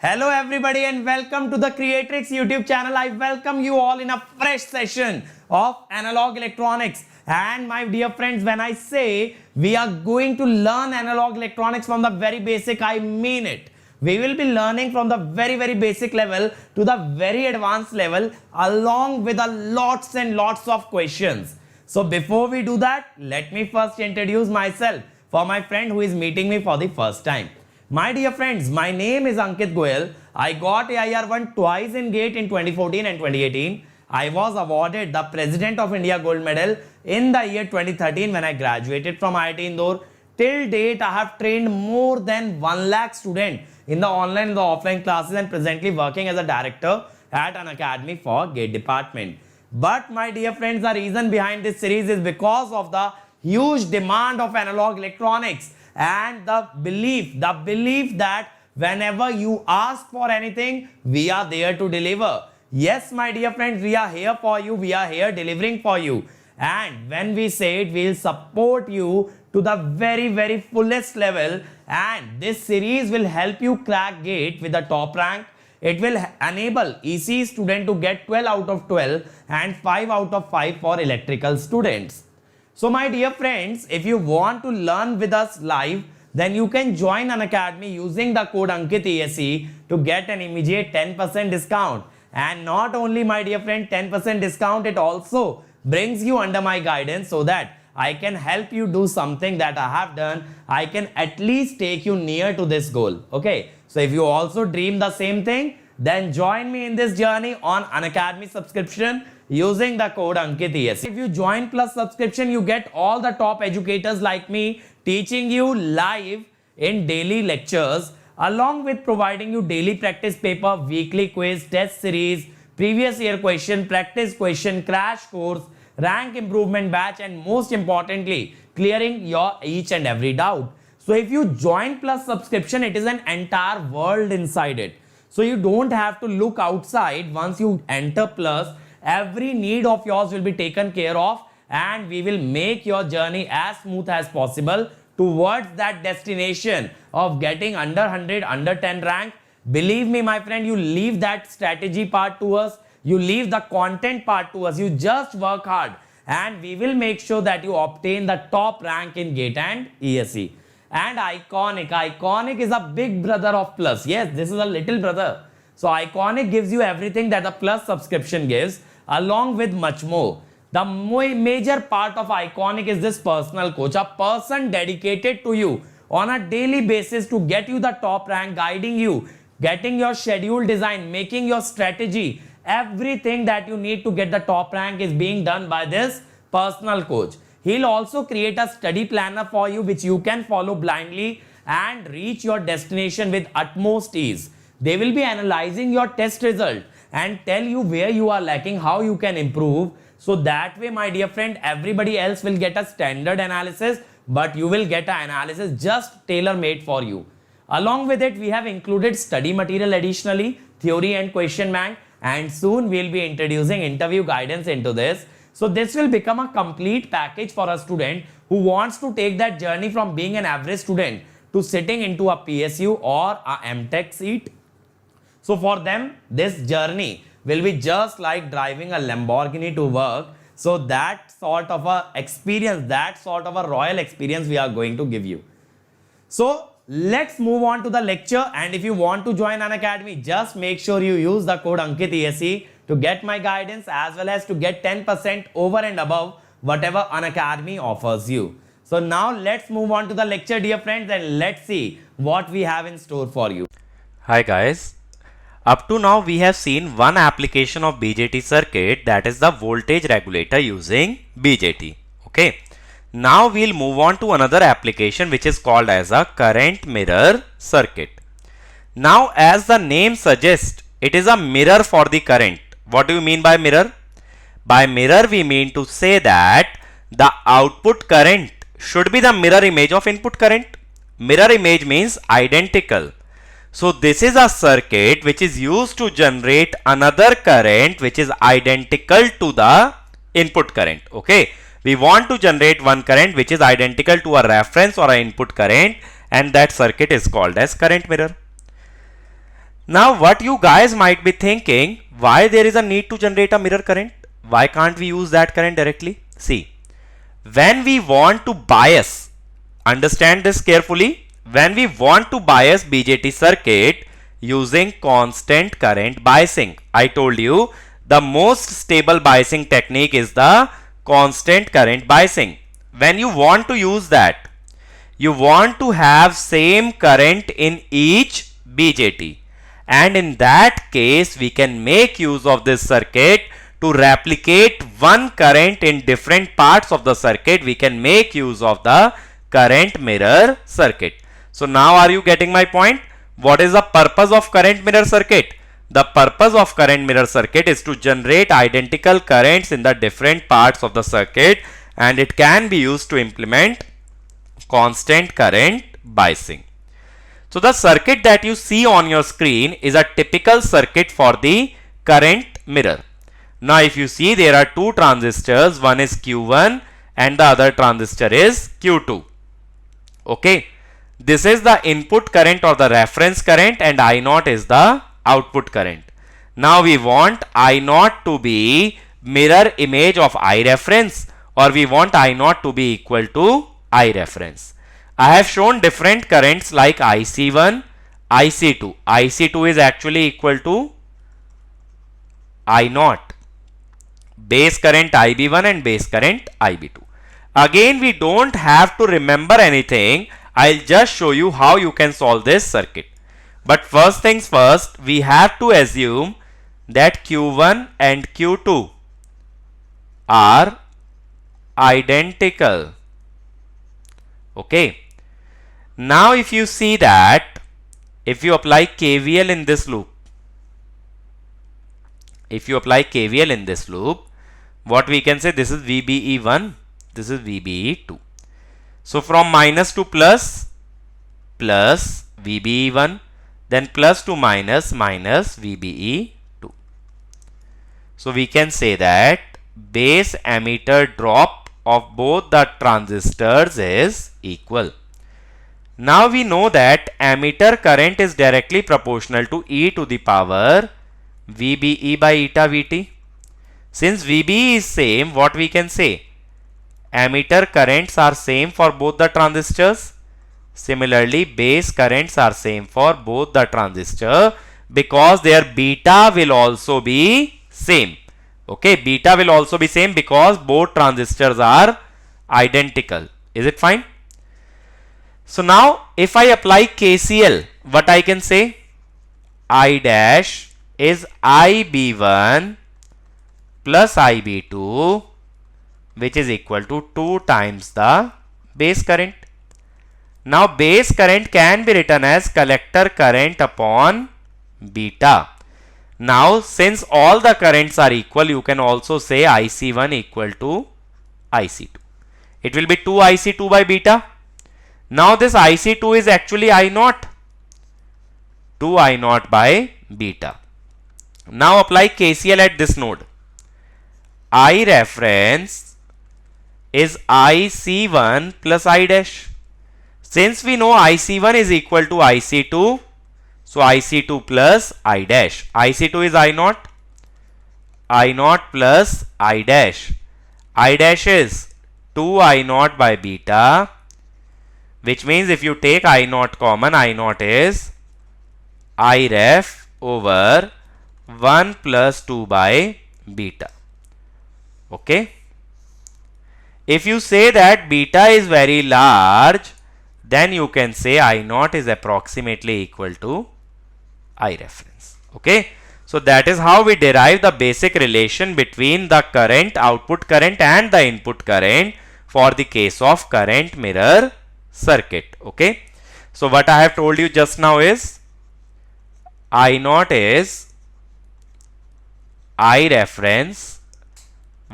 Hello everybody and welcome to the Kreatryx YouTube channel. I welcome you all in a fresh session of analog electronics. And my dear friends, when I say we are going to learn analog electronics from the very basic, I mean it. We will be learning from the very basic level to the very advanced level along with a lots and lots of questions. So before we do that, let me first introduce myself for my friend who is meeting me for the first time. My dear friends, my name is Ankit Goyal. I got AIR1 twice in GATE in 2014 and 2018. I was awarded the President of India Gold Medal in the year 2013 when I graduated from IIT Indore. Till date, I have trained more than 1 lakh students in the online and the offline classes and presently working as a director at Unacademy for GATE department. But my dear friends, the reason behind this series is because of the huge demand of analog electronics and the belief that whenever you ask for anything, we are there to deliver. Yes, my dear friends, we are here for you. We are here delivering for you. And when we say it, we will support you to the very fullest level. And this series will help you crack GATE with the top rank. It will enable ECE student to get 12 out of 12 and 5 out of 5 for electrical students. So my dear friends, if you want to learn with us live, then you can join Unacademy using the code Ankit ESE to get an immediate 10% discount. And not only, my dear friend, 10% discount, it also brings you under my guidance so that I can help you do something that I have done. I can at least take you near to this goal. Okay. So if you also dream the same thing, then join me in this journey on Unacademy subscription using the code Ankit ESE. If you join plus subscription, you get all the top educators like me teaching you live in daily lectures, along with providing you daily practice paper, weekly quiz, test series, previous year question, practice question, crash course, rank improvement batch, and most importantly, clearing your each and every doubt. So if you join plus subscription, it is an entire world inside it. So you don't have to look outside. Once you enter plus, every need of yours will be taken care of and we will make your journey as smooth as possible towards that destination of getting under 100, under 10 rank. Believe me, my friend, you leave that strategy part to us. You leave the content part to us. You just work hard and we will make sure that you obtain the top rank in GATE and ESE. And Iconic is a big brother of Plus. Yes, this is a little brother. So Iconic gives you everything that a Plus subscription gives, along with much more. The major part of Iconic is this personal coach, a person dedicated to you on a daily basis to get you the top rank, guiding you, getting your schedule design, making your strategy. Everything that you need to get the top rank is being done by this personal coach. He'll also create a study planner for you which you can follow blindly and reach your destination with utmost ease. They will be analyzing your test result and tell you where you are lacking, how you can improve. So that way, my dear friend, everybody else will get a standard analysis, but you will get an analysis just tailor-made for you. Along with it, we have included study material additionally, theory and question bank, and soon we'll be introducing interview guidance into this. So this will become a complete package for a student who wants to take that journey from being an average student to sitting into a PSU or a MTech seat. So for them, this journey will be just like driving a Lamborghini to work. So that sort of a experience, that sort of a royal experience we are going to give you. So let's move on to the lecture. And if you want to join Unacademy, just make sure you use the code Ankit ESE to get my guidance as well as to get 10% over and above whatever Unacademy offers you. So now let's move on to the lecture, dear friends, and let's see what we have in store for you. Hi guys. Up to now we have seen one application of BJT circuit, that is the voltage regulator using BJT. Okay. Now we'll move on to another application which is called as a current mirror circuit. Now as the name suggests, it is a mirror for the current. What do you mean by mirror? By mirror we mean to say that the output current should be the mirror image of input current. Mirror image means identical. So this is a circuit which is used to generate another current which is identical to the input current. Okay. We want to generate one current which is identical to a reference or an input current, and that circuit is called as current mirror. Now what you guys might be thinking, why there is a need to generate a mirror current? Why can't we use that current directly? See, when we want to bias, understand this carefully, when we want to bias BJT circuit using constant current biasing, I told you the most stable biasing technique is the constant current biasing. When you want to use that, you want to have same current in each BJT, and in that case we can make use of this circuit to replicate one current in different parts of the circuit. We can make use of the current mirror circuit. So now are you getting my point? What is the purpose of current mirror circuit? The purpose of current mirror circuit is to generate identical currents in the different parts of the circuit, and it can be used to implement constant current biasing. So the circuit that you see on your screen is a typical circuit for the current mirror. Now if you see, there are two transistors, one is Q1 and the other transistor is Q2. Okay, this is the input current or the reference current, and I0 is the output current. Now we want I0 to be mirror image of I reference, or we want I0 to be equal to I reference. I have shown different currents like IC1, IC2. IC2 is actually equal to I0, base current IB1 and base current IB2. Again, we don't have to remember anything. I'll just show you how you can solve this circuit. But first things first, we have to assume that Q1 and Q2 are identical. Okay. Now if you see that, if you apply KVL in this loop, what we can say, this is VBE1, this is VBE2. So from minus to plus, plus VBE1, then plus to minus, minus VBE2. So we can say that base emitter drop of both the transistors is equal. Now we know that emitter current is directly proportional to e to the power VBE by eta VT. Since VBE is same, what we can say? Emitter currents are same for both the transistors. Similarly, base currents are same for both the transistor, because their beta will also be same. Okay, beta will also be same because both transistors are identical. Is it fine? So now if I apply KCL, what I can say? I dash is IB1 plus IB2, which is equal to 2 times the base current. Now base current can be written as collector current upon beta. Now since all the currents are equal, you can also say IC1 equal to IC2. It will be 2 IC2 by beta. Now this IC2 is actually I0, 2 I0 by beta. Now apply KCL at this node. I reference is IC1 plus I dash. Since we know IC1 is equal to IC2, so IC2 plus I dash. IC2 is I0, I0 plus I dash. I dash is 2 I0 by beta, which means if you take I0 common, I0 is I ref over 1 plus 2 by beta. Okay. If you say that beta is very large, then you can say I0 is approximately equal to I reference. Okay. So that is how we derive the basic relation between the current, output current and the input current for the case of current mirror circuit. Okay. So what I have told you just now is I0 is I reference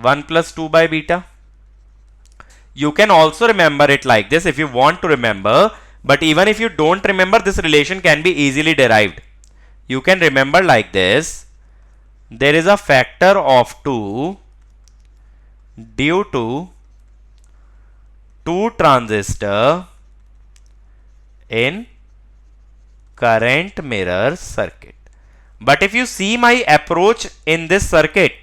1 plus 2 by beta. You can also remember it like this if you want to remember, but even if you don't remember, this relation can be easily derived. You can remember like this: there is a factor of 2 due to 2 transistor in current mirror circuit. But if you see my approach in this circuit,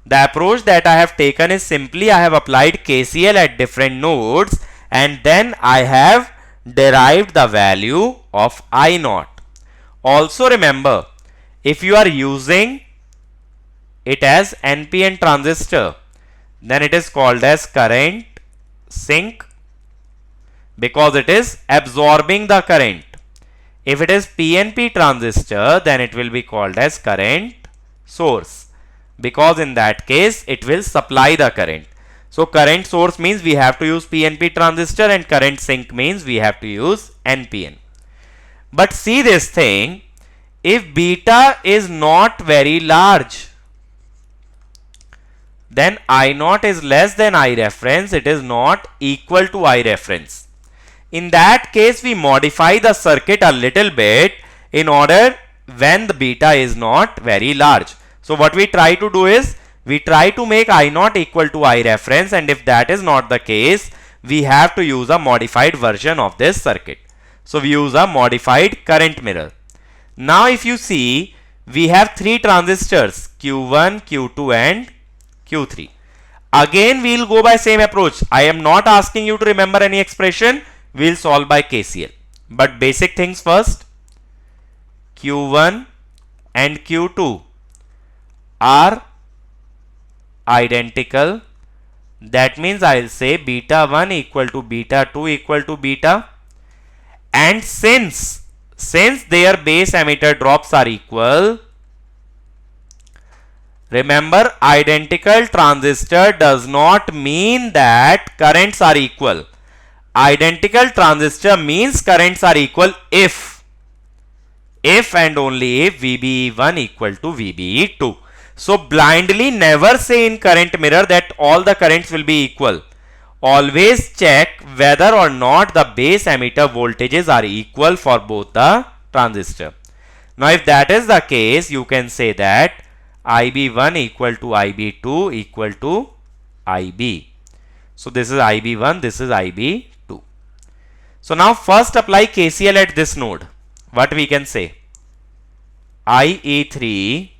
the approach that I have taken is simply I have applied KCL at different nodes and then I have derived the value of I naught. Also remember, if you are using it as NPN transistor, then it is called as current sink because it is absorbing the current. If it is PNP transistor, then it will be called as current source because in that case it will supply the current. So current source means we have to use PNP transistor and current sink means we have to use NPN. But see this thing, if beta is not very large, then I naught is less than I reference, it is not equal to I reference. In that case, we modify the circuit a little bit in order when the beta is not very large. So what we try to do is, we try to make I naught equal to I reference, and if that is not the case, we have to use a modified version of this circuit. So we use a modified current mirror. Now if you see, we have three transistors Q1, Q2 and Q3. Again we will go by same approach. I am not asking you to remember any expression. We will solve by KCL. But basic things first. Q1 and Q2 are identical. That means I will say beta 1 equal to beta 2 equal to beta. And since their base emitter drops are equal, remember, identical transistor does not mean that currents are equal. Identical transistor means currents are equal if and only if VBE1 equal to VBE2. So blindly never say in current mirror that all the currents will be equal. Always check whether or not the base emitter voltages are equal for both the transistor. Now if that is the case, you can say that IB1 equal to IB2 equal to IB. So this is IB1, this is IB2. So now first apply KCL at this node. What we can say? IE3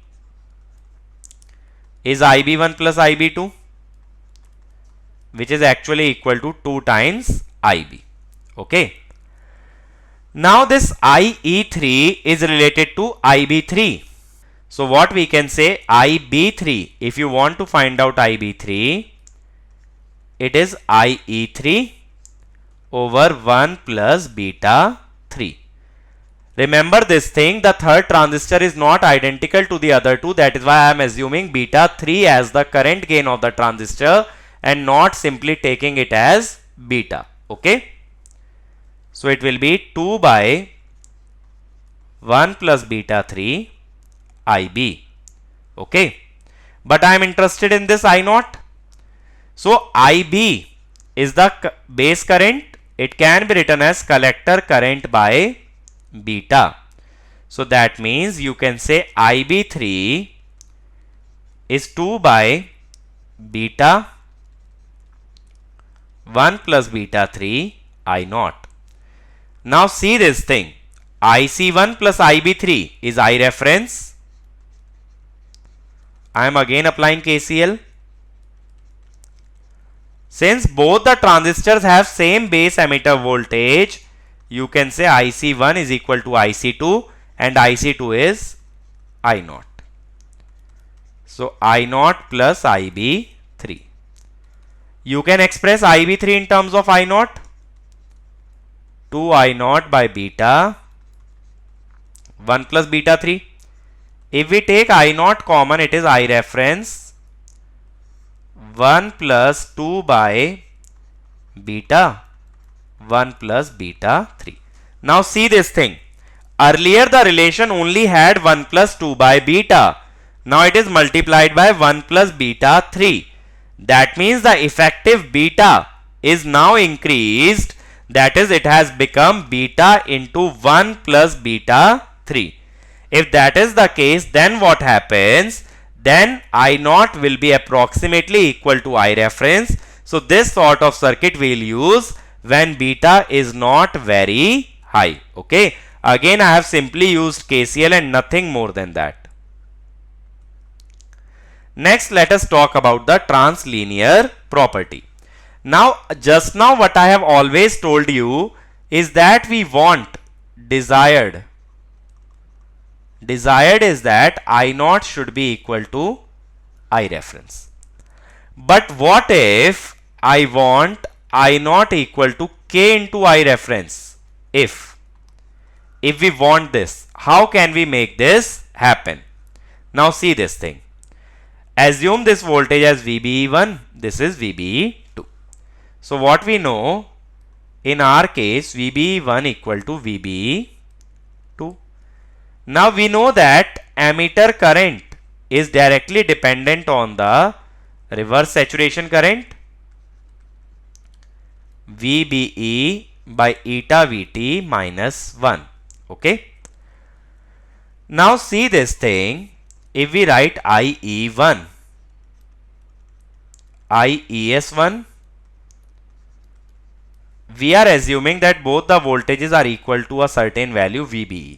is IB1 plus IB2, which is actually equal to 2 times IB. Okay. Now this IE3 is related to IB3. So what we can say, IB3, if you want to find out IB3, it is IE3 over 1 plus beta 3. Remember this thing, the third transistor is not identical to the other two. That is why I am assuming beta 3 as the current gain of the transistor and not simply taking it as beta. Okay. So it will be 2 by 1 plus beta 3 IB. Okay. But I am interested in this I naught. So IB is the base current. It can be written as collector current by beta. So that means you can say IB3 is 2 by beta 1 plus beta 3 I naught. Now see this thing. IC1 plus IB3 is I reference. I am again applying KCL. Since both the transistors have same base emitter voltage, you can say IC1 is equal to IC2 and IC2 is I naught. So I naught plus IB3. You can express IB3 in terms of I naught. 2 I naught by beta 1 plus beta 3. If we take I naught common, it is I reference 1 plus 2 by beta 1 plus beta 3. Now see this thing. Earlier the relation only had 1 plus 2 by beta. Now it is multiplied by 1 plus beta 3. That means the effective beta is now increased. That is, it has become beta into 1 plus beta 3. If that is the case, then what happens? Then I naught will be approximately equal to I reference. So this sort of circuit we will use when beta is not very high. Okay. Again, I have simply used KCL and nothing more than that. Next, let us talk about the translinear property. Now, just now what I have always told you is that we want desired. Desired is that I naught should be equal to I reference. But what if I want I naught equal to K into I reference? If we want this, how can we make this happen? Now see this thing. Assume this voltage as VBE1, this is VBE2. So what we know, in our case, VBE1 equal to VBE2. Now we know that ammeter current is directly dependent on the reverse saturation current, VBE by eta VT minus 1. Okay. Now see this thing. If we write IE1, IES1, we are assuming that both the voltages are equal to a certain value VBE.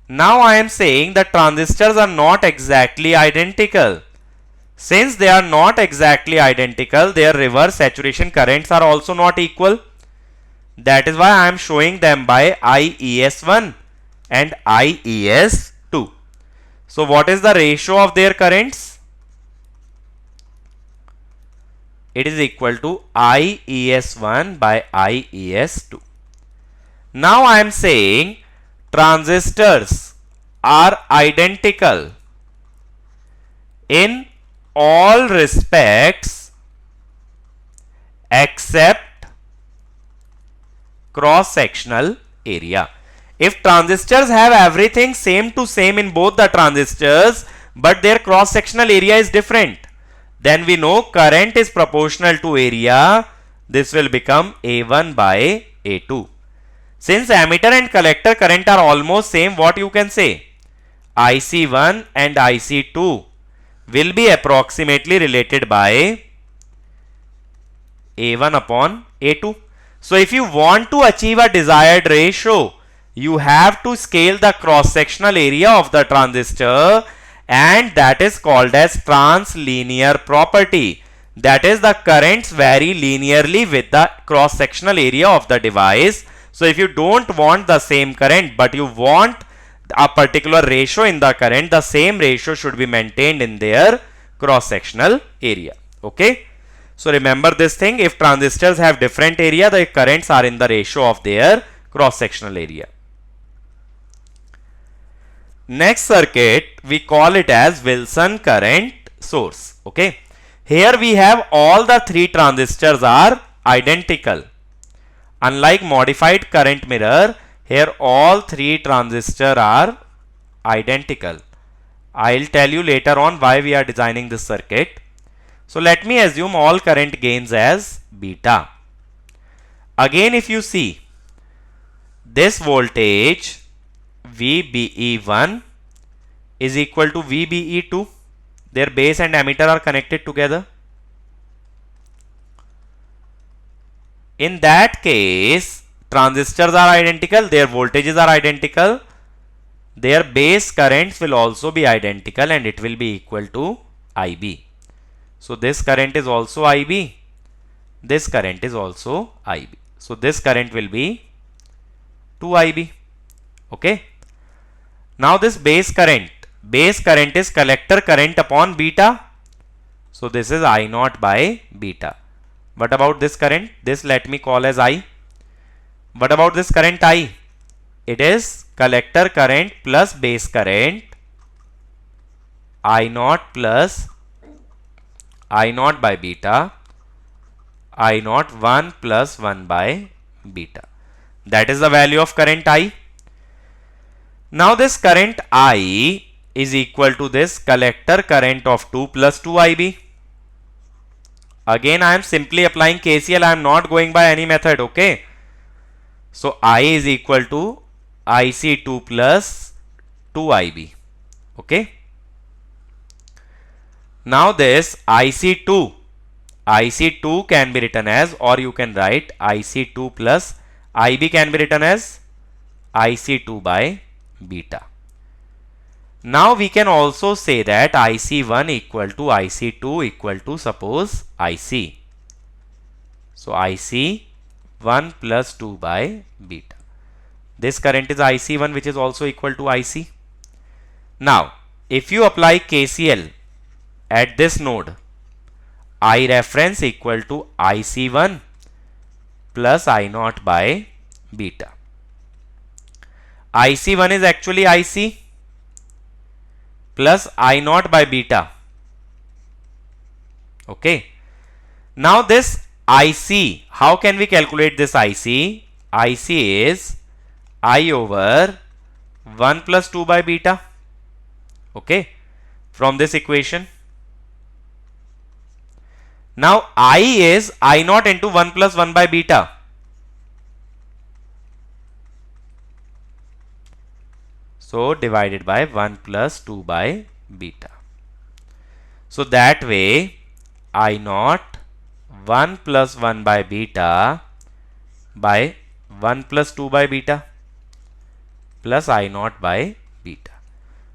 Now I am saying that transistors are not exactly identical. Since they are not exactly identical, their reverse saturation currents are also not equal. That is why I am showing them by IES1 and IES2. So what is the ratio of their currents? It is equal to IES1 by IES2. Now I am saying transistors are identical in all respects except cross-sectional area. If transistors have everything same to same in both the transistors, but their cross-sectional area is different, then we know current is proportional to area. This will become A1 by A2. Since ammeter and collector current are almost same, what you can say? IC1 and IC2 will be approximately related by A1 upon A2. So if you want to achieve a desired ratio, you have to scale the cross-sectional area of the transistor, and that is called as translinear property. That is, the currents vary linearly with the cross-sectional area of the device. So if you don't want the same current, but you want a particular ratio in the current, the same ratio should be maintained in their cross-sectional area. Okay. So remember this thing, if transistors have different area, the currents are in the ratio of their cross-sectional area. Next circuit, we call it as Wilson current source. Okay. Here we have all the three transistors are identical. Unlike modified current mirror, here all three transistors are identical. I'll tell you later on why we are designing this circuit. So let me assume all current gains as beta. Again, if you see this voltage VBE1 is equal to VBE2, their base and ammeter are connected together. In that case, transistors are identical, their voltages are identical, their base currents will also be identical, and it will be equal to IB. So this current is also IB, this current is also IB. So this current will be 2IB. Okay. Now this base current is collector current upon beta. So this is I naught by beta. What about this current? This let me call as I. What about this current I? It is collector current plus base current, I naught plus I naught by beta, I naught 1 plus 1 by beta. That is the value of current I. Now this current I is equal to this collector current of 2 plus 2IB. Again, I am simply applying KCL. I am not going by any method. Okay. So I is equal to IC2 plus 2IB. Okay. Now this IC2 can be written as, or you can write IC2 plus IB can be written as IC2 by beta. Now we can also say that IC1 equal to IC2 equal to suppose IC. So IC1 plus 2 by beta. This current is IC1, which is also equal to IC. Now, if you apply KCL at this node, I reference equal to IC1 plus I naught by beta. IC1 is actually IC plus I naught by beta. Okay. Now this IC, how can we calculate this IC? IC is I over 1 plus 2 by beta. Okay. From this equation. Now I is I naught into 1 plus 1 by beta. So divided by 1 plus 2 by beta. So that way I naught 1 plus 1 by beta by 1 plus 2 by beta plus I naught by beta.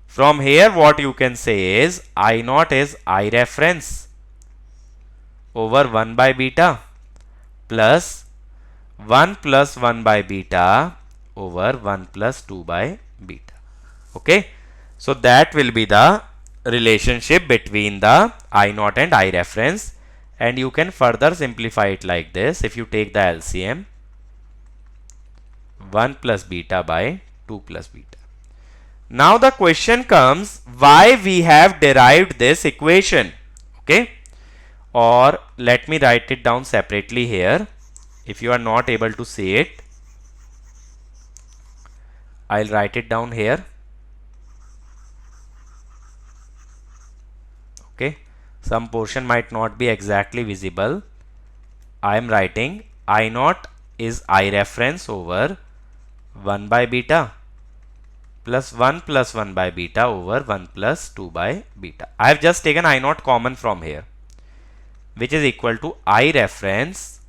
From here what you can say is I naught is I reference over 1 by beta plus 1 plus 1 by beta over 1 plus 2 by beta. Okay, so that will be the relationship between the I naught and I reference, and you can further simplify it like this. If you take the LCM, 1 plus beta by 2 plus beta. Now the question comes, why we have derived this equation? Okay, or let me write it down separately here. If you are not able to see it, I'll write it down here. Okay, some portion might not be exactly visible. I am writing I naught is I reference over 1 by beta plus 1 plus 1 by beta over 1 plus 2 by beta. I have just taken I naught common from here, which is equal to I reference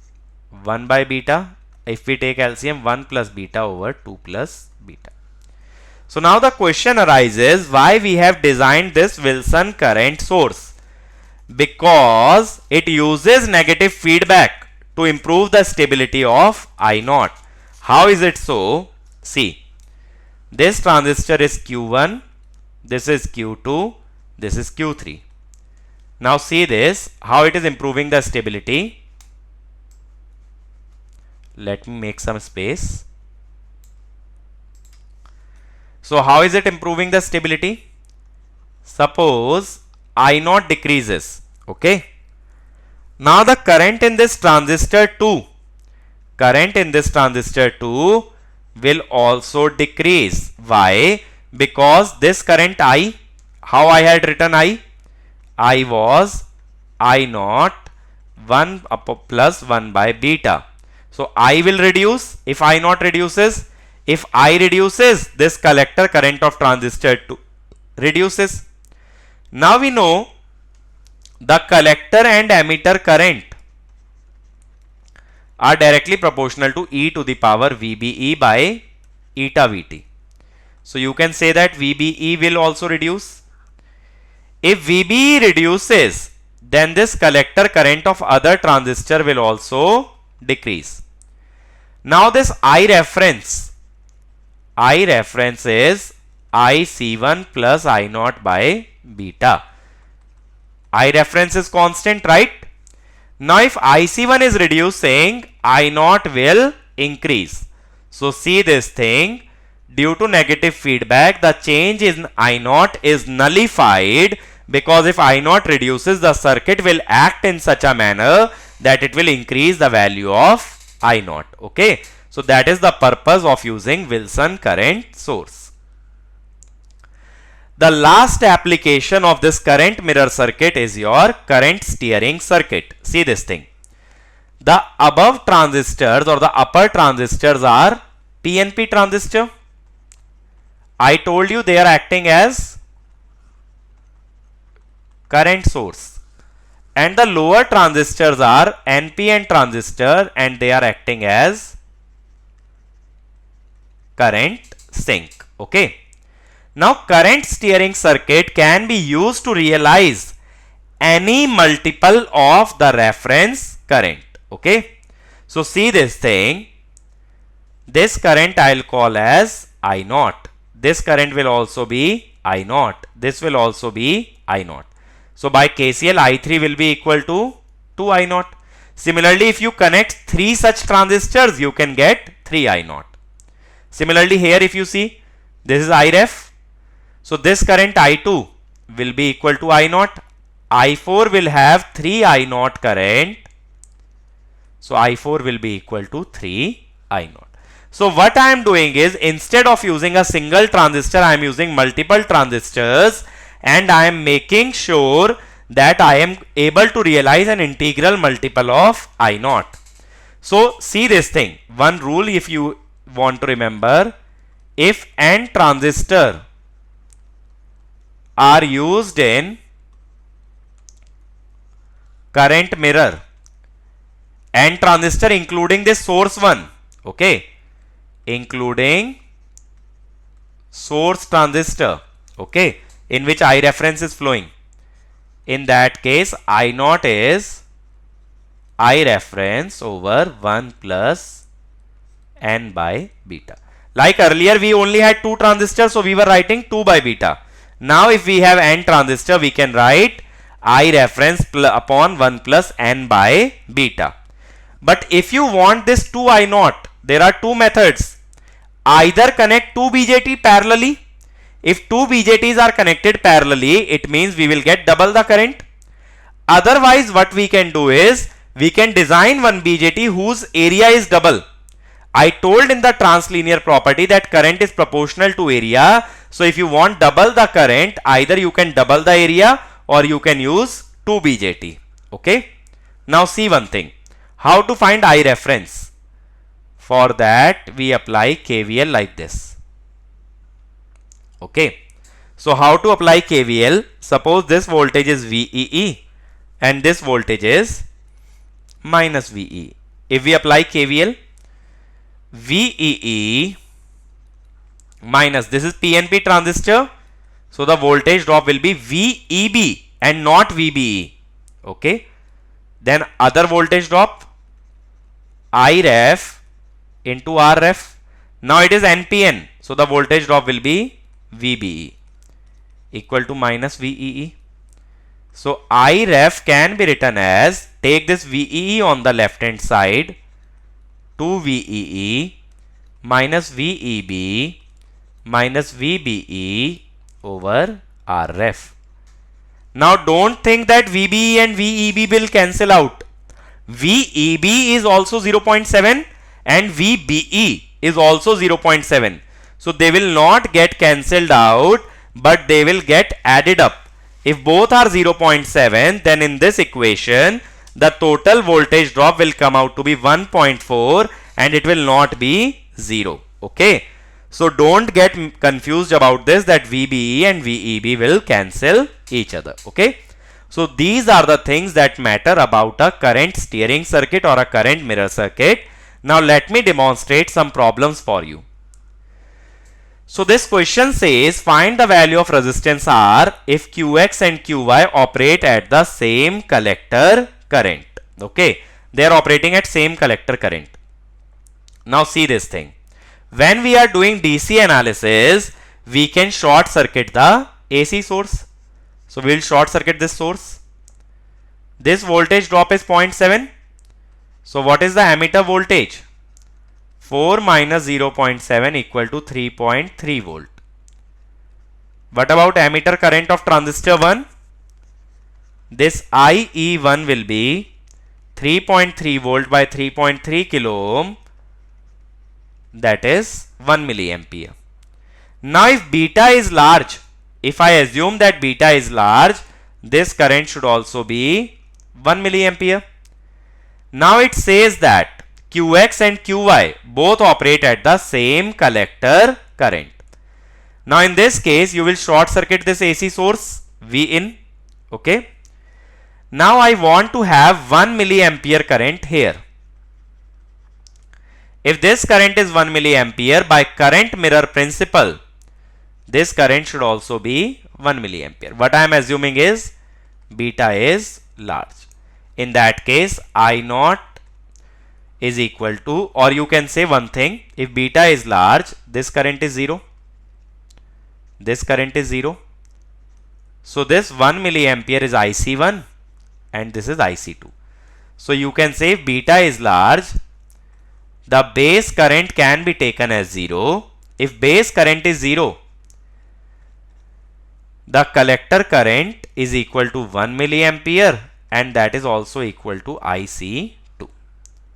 1 by beta. If we take LCM, 1 plus beta over 2 plus beta. So now the question arises, why we have designed this Wilson current source? Because it uses negative feedback to improve the stability of I naught. How is it so? See, this transistor is Q1, this is Q2, this is Q3. Now see this, how it is improving the stability. Let me make some space. So how is it improving the stability? Suppose I naught decreases. Okay. Now the current in this transistor 2, will also decrease. Why? Because this current I, how I had written I was I naught 1 plus 1 by beta. So I will reduce if I naught reduces. If I reduces, this collector current of transistor 2 reduces. Now we know the collector and emitter current are directly proportional to e to the power VBE by eta VT. So you can say that VBE will also reduce. If VBE reduces, then this collector current of other transistor will also decrease. Now this I reference is IC1 plus I naught by beta. I reference is constant, right? Now if IC1 is reducing, I naught will increase. So see this thing, due to negative feedback, the change in I naught is nullified, because if I naught reduces, the circuit will act in such a manner that it will increase the value of I naught. Okay. So that is the purpose of using Wilson current source. The last application of this current mirror circuit is your current steering circuit. See this thing. The above transistors or the upper transistors are PNP transistor. I told you they are acting as current source. And the lower transistors are NPN transistor, and they are acting as current sink. Okay. Now current steering circuit can be used to realize any multiple of the reference current. Okay. So see this thing. This current I'll call as I naught. This current will also be I naught. This will also be I naught. So by KCL, I3 will be equal to 2 I naught. Similarly, if you connect 3 such transistors, you can get 3 I naught. Similarly, here if you see, this is Iref. So this current I2 will be equal to I naught. I4 will have 3 I naught current. So I4 will be equal to 3 I naught. So what I am doing is, instead of using a single transistor, I am using multiple transistors, and I am making sure that I am able to realize an integral multiple of I naught. So see this thing. One rule if you want to remember, if n transistor are used in current mirror, n transistor including this source one, okay, including source transistor, okay, in which I reference is flowing. In that case, I naught is I reference over 1 plus n by beta. Like earlier, we only had 2 transistors, so we were writing 2 by beta. Now, if we have n transistor, we can write I reference upon 1 plus n by beta. But if you want this 2 I naught, there are 2 methods. Either connect 2 BJT parallelly. If 2 BJTs are connected parallelly, it means we will get double the current. Otherwise, what we can do is, we can design one BJT whose area is double. I told in the translinear property that current is proportional to area. So if you want double the current, either you can double the area or you can use 2 BJT. Okay. Now see one thing. How to find I reference? For that, we apply KVL like this. Okay. So how to apply KVL? Suppose this voltage is VEE and this voltage is minus VE. If we apply KVL, VEE minus, this is PNP transistor, so the voltage drop will be VEB and not VBE. Okay. Then other voltage drop, IREF into RF. Now it is NPN, so the voltage drop will be VBE equal to minus VEE. So IREF can be written as, take this VEE on the left hand side, 2 VEE minus VEB minus VBE over RF. Now don't think that VBE and VEB will cancel out. VEB is also 0.7 and VBE is also 0.7. So they will not get cancelled out, but they will get added up. If both are 0.7, then in this equation, the total voltage drop will come out to be 1.4 and it will not be 0. Okay. So don't get confused about this, that VBE and VEB will cancel each other. Okay. So these are the things that matter about a current steering circuit or a current mirror circuit. Now let me demonstrate some problems for you. So this question says, find the value of resistance R if QX and QY operate at the same collector current. Okay, they are operating at same collector current. Now see this thing. When we are doing DC analysis, we can short circuit the AC source. So we will short circuit this source. This voltage drop is 0.7. So what is the ammeter voltage? 4 minus 0.7 equal to 3.3 volt. What about ammeter current of transistor 1? This IE1 will be 3.3 volt by 3.3 kilo ohm, that is 1 milliampere. Now if beta is large, if I assume that beta is large, this current should also be 1 milliampere. Now it says that QX and QY both operate at the same collector current. Now in this case, you will short circuit this AC source V in. Okay. Now I want to have 1 milliampere current here. If this current is 1 milliampere, by current mirror principle, this current should also be 1 milliampere. What I am assuming is beta is large. In that case, I naught is equal to, or you can say one thing, if beta is large, this current is 0. This current is 0. So this 1 milliampere is IC1 and this is IC2. So you can say if beta is large, the base current can be taken as 0. If base current is 0, the collector current is equal to 1 milliampere and that is also equal to IC2.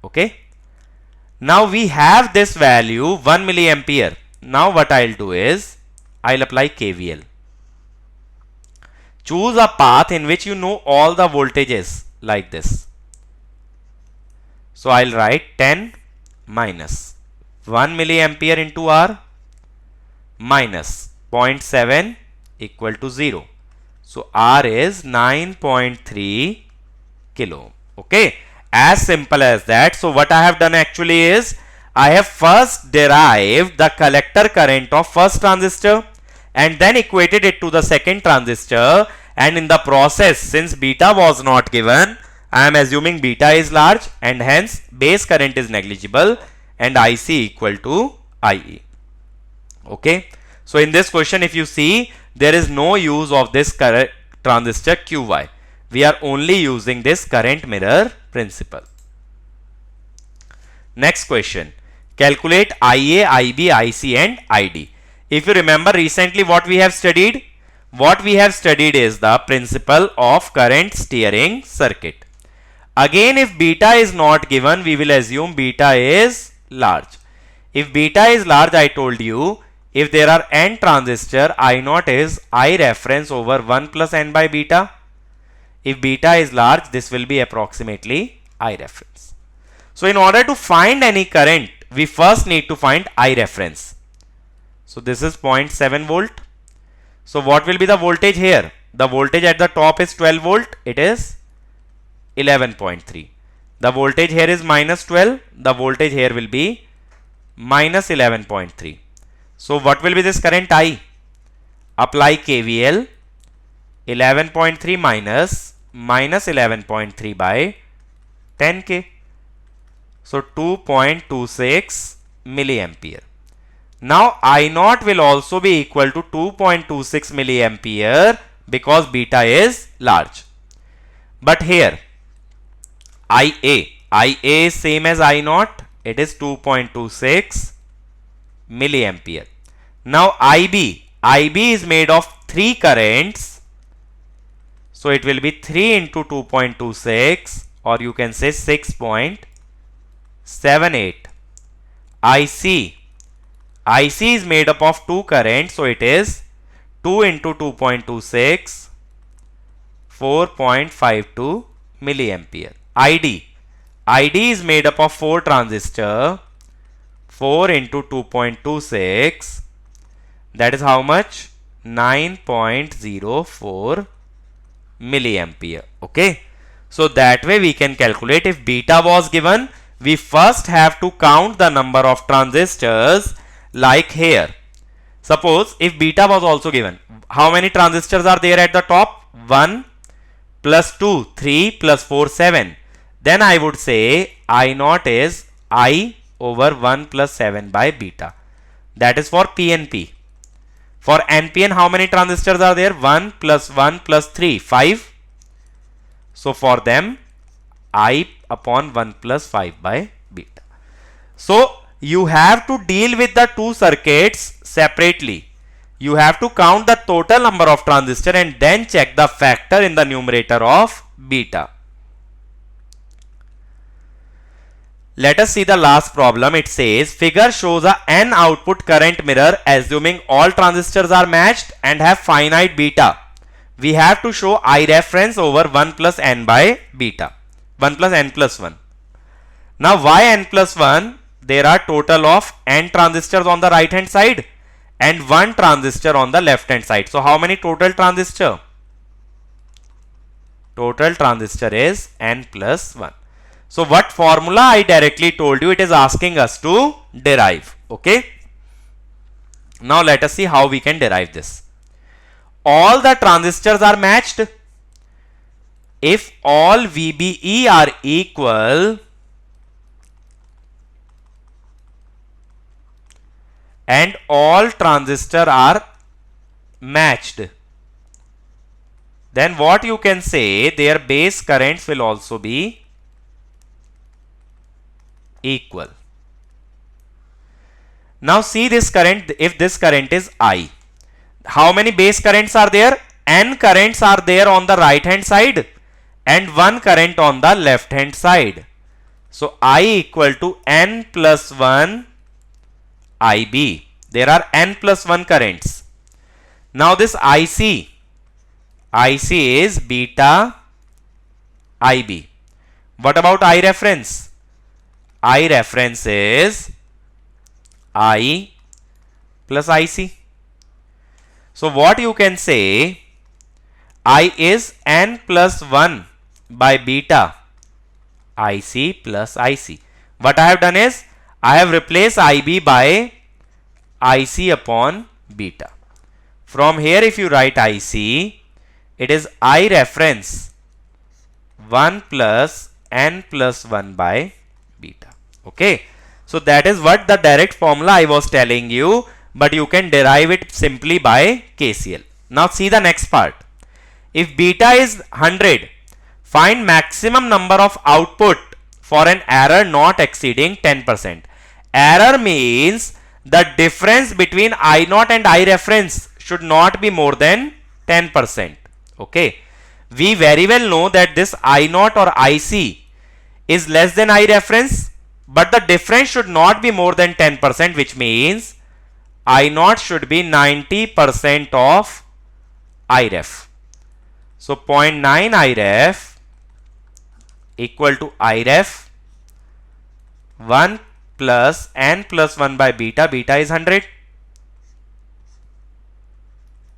Okay. Now we have this value 1 milliampere. Now what I'll do is I'll apply KVL. Choose a path in which you know all the voltages like this. So I'll write 10 minus 1 milliampere into R minus 0.7 equal to 0. So R is 9.3 kilo. Okay. As simple as that. So what I have done actually is I have first derived the collector current of first transistor and then equated it to the second transistor, and in the process, since beta was not given, I am assuming beta is large and hence base current is negligible and IC equal to IE. Okay. So in this question, if you see, there is no use of this current transistor QY. We are only using this current mirror principle. Next question. Calculate IA, IB, IC and ID. If you remember recently what we have studied? What we have studied is the principle of current steering circuit. Again, if beta is not given, we will assume beta is large. If beta is large, I told you, if there are n transistor, I naught is I reference over 1 plus n by beta. If beta is large, this will be approximately I reference. So in order to find any current, we first need to find I reference. So this is 0.7 volt. So what will be the voltage here? The voltage at the top is 12 volt. It is 11.3. The voltage here is minus 12. The voltage here will be minus 11.3. So what will be this current I? Apply KVL. 11.3 minus 11.3 by 10k. So 2.26 milliampere. Now I naught will also be equal to 2.26 milliampere because beta is large. But here IA is same as I naught. It is 2.26 milliampere. Now IB is made of 3 currents. So it will be 3 into 2.26, or you can say 6.78. IC is made up of 2 currents. So it is 2 into 2.26, 4.52 milliampere. ID is made up of 4 transistor. 4 into 2.26, that is how much? 9.04 milliampere. Okay. So that way we can calculate. If beta was given, we first have to count the number of transistors like here. Suppose if beta was also given, how many transistors are there at the top? 1 plus 2, 3 plus 4, 7. Then I would say I naught is I over 1 plus 7 by beta. That is for PNP. For NPN, how many transistors are there? 1 plus 1 plus 3, 5. So for them, I upon 1 plus 5 by beta. So you have to deal with the two circuits separately. You have to count the total number of transistors and then check the factor in the numerator of beta. Let us see the last problem. It says figure shows a n output current mirror assuming all transistors are matched and have finite beta. We have to show I reference over 1 plus n by beta. 1 plus n plus 1. Now why n plus 1? There are total of n transistors on the right hand side and 1 transistor on the left hand side. So how many total transistor? Total transistor is n plus 1. So what formula I directly told you, it is asking us to derive. Okay. Now let us see how we can derive this. All the transistors are matched. If all VBE are equal and all transistors are matched, then what you can say, their base currents will also be equal. Now see this current, if this current is I, how many base currents are there? N currents are there on the right hand side and one current on the left hand side. So I equal to N plus 1 IB. There are N plus 1 currents. Now this IC is beta IB. What about I reference? I reference is I plus IC. So what you can say, I is N plus 1 by beta IC plus IC. What I have done is, I have replaced IB by IC upon beta. From here if you write IC, it is I reference 1 plus N plus 1 by beta. Okay. So that is what the direct formula I was telling you, but you can derive it simply by KCL. Now see the next part. If beta is 100, find maximum number of output for an error not exceeding 10%. Error means the difference between I0 and I reference should not be more than 10%. Okay. We very well know that this I0 or IC is less than I reference, but the difference should not be more than 10%, which means I0 should be 90% of IREF. So 0.9 IREF equal to IREF 1 plus N plus 1 by beta. Beta is 100.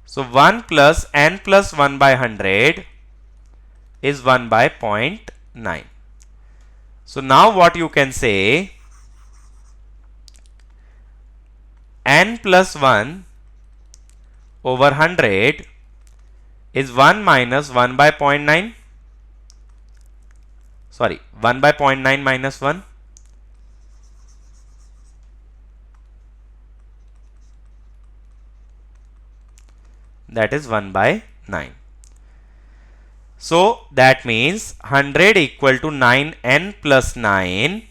So 1 plus N plus 1 by 100 is 1 by 0.9. So now what you can say, N plus 1 over 100 is 1 minus 1 by 0.9. Sorry, 1 by 0.9 minus 1. That is 1 by 9. So that means 100 equal to 9n plus 9,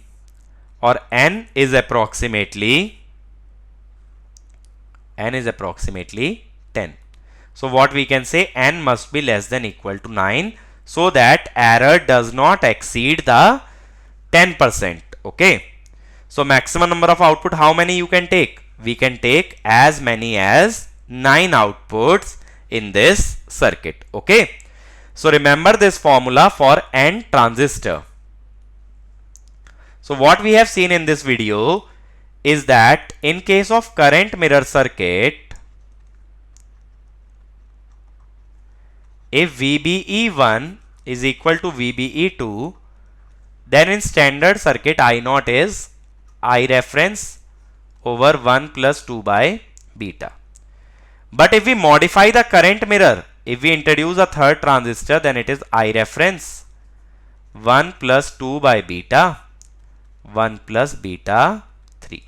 or n is approximately 10. So what we can say, n must be less than equal to 9, so that error does not exceed the 10%. Okay. So maximum number of output, how many you can take? We can take as many as 9 outputs in this circuit. Okay. So remember this formula for N transistor. So what we have seen in this video is that in case of current mirror circuit, if VBE1 is equal to VBE2, then in standard circuit I0 is I reference over 1 plus 2 by beta. But if we modify the current mirror, if we introduce a third transistor, then it is I reference 1 plus 2 by beta 1 plus beta 3.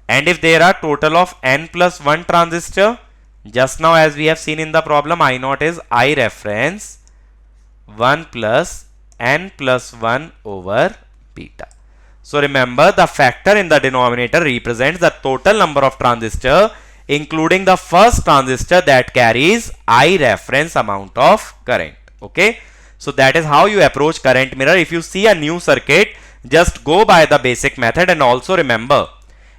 And if there are total of n plus 1 transistor, just now as we have seen in the problem, I0 is I reference 1 plus n plus 1 over beta. So remember, the factor in the denominator represents the total number of transistor, including the first transistor that carries I reference amount of current. Okay. So that is how you approach current mirror. If you see a new circuit, just go by the basic method. And also remember,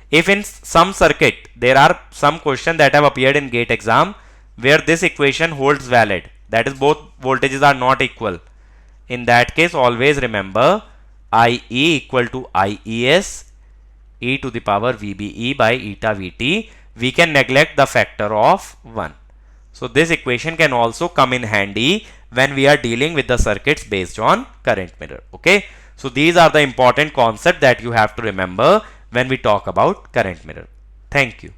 if in some circuit there are some questions that have appeared in GATE exam where this equation holds valid, that is both voltages are not equal, in that case always remember IE equal to IES e to the power VBE by eta VT. We can neglect the factor of 1. So this equation can also come in handy when we are dealing with the circuits based on current mirror. Okay. So these are the important concepts that you have to remember when we talk about current mirror. Thank you.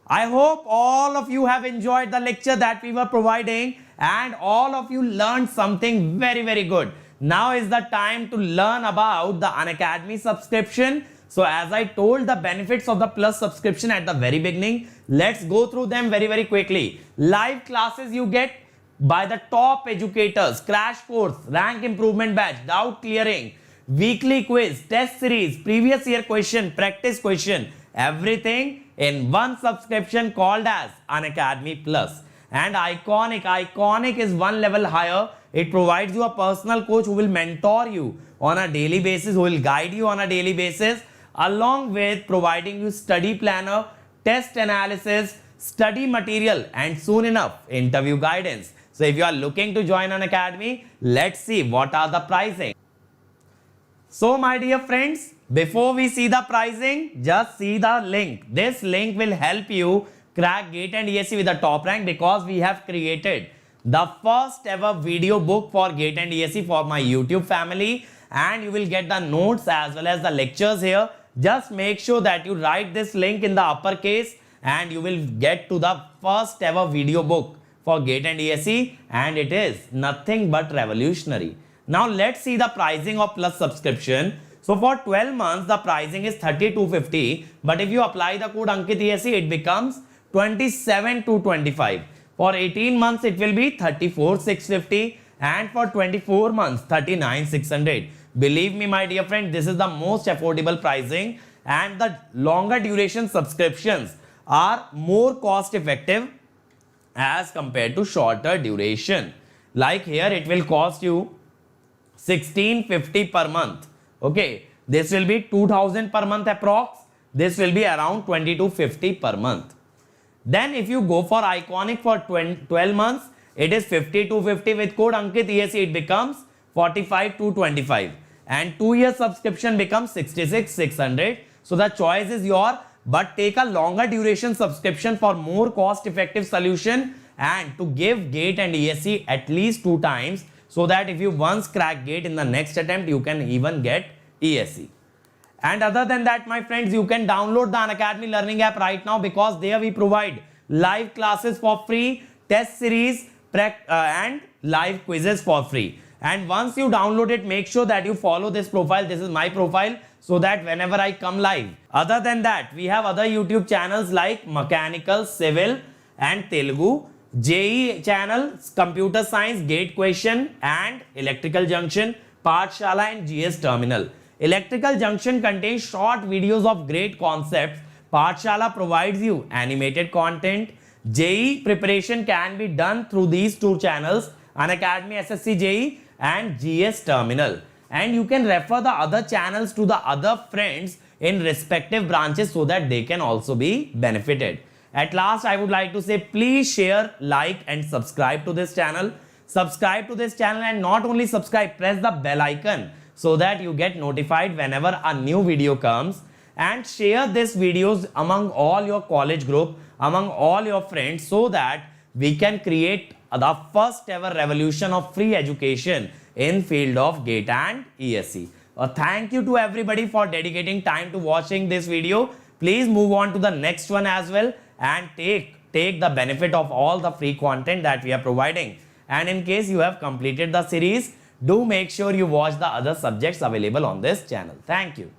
I hope all of you have enjoyed the lecture that we were providing and all of you learned something very good. Now is the time to learn about the Unacademy subscription. So as I told the benefits of the Plus subscription at the very beginning, let's go through them very quickly. Live classes you get by the top educators, crash course, rank improvement batch, doubt clearing, weekly quiz, test series, previous year question, practice question, everything in one subscription called as Unacademy Plus. And iconic is one level higher. It provides you a personal coach who will mentor you on a daily basis, who will guide you on a daily basis, along with providing you study planner, test analysis, study material, and soon enough interview guidance. So if you are looking to join Unacademy, let's see what are the pricing. So my dear friends, before we see the pricing, just see the link. This link will help you crack GATE and ESE with the top rank, because we have created the first ever video book for GATE and ESE for my YouTube family, and you will get the notes as well as the lectures here. Just make sure that you write this link in the uppercase and you will get to the first ever video book for GATE and ESE, and it is nothing but revolutionary. Now let's see the pricing of Plus subscription. So for 12 months the pricing is 3250, but if you apply the code Ankit ESE, it becomes 27225. For 18 months it will be 34650, and for 24 months 39600. Believe me my dear friend, this is the most affordable pricing, and the longer duration subscriptions are more cost effective as compared to shorter duration. Like here it will cost you 1650 per month. Okay, this will be 2000 per month approx. This will be around 2250 per month. Then if you go for iconic for 12 months, it is 5250. With code Ankit ESE it becomes 45225, and 2-year subscription becomes 66600. So the choice is yours, but take a longer duration subscription for more cost effective solution, and to give GATE and ESE at least 2 times, so that if you once crack GATE, in the next attempt you can even get ESE. And other than that my friends, you can download the Unacademy learning app right now, because there we provide live classes for free, test series and live quizzes for free. And once you download it, make sure that you follow this profile. This is my profile, so that whenever I come live. Other than that, we have other YouTube channels like Mechanical, Civil and Telugu, JE channel, Computer Science, GATE Question and Electrical Junction, Pathshala and GS Terminal. Electrical Junction contains short videos of great concepts. Pathshala provides you animated content. JE preparation can be done through these 2 channels, Unacademy SSC JE and GS Terminal. And you can refer the other channels to the other friends in respective branches, so that they can also be benefited. At last, I would like to say, please share, like and subscribe to this channel. Subscribe to this channel, and not only subscribe, press the bell icon so that you get notified whenever a new video comes. And share these videos among all your college group, among all your friends, so that we can create the first ever revolution of free education in field of GATE and ESE. Thank you to everybody for dedicating time to watching this video. Please move on to the next one as well, and take the benefit of all the free content that we are providing. And in case you have completed the series, do make sure you watch the other subjects available on this channel. Thank you.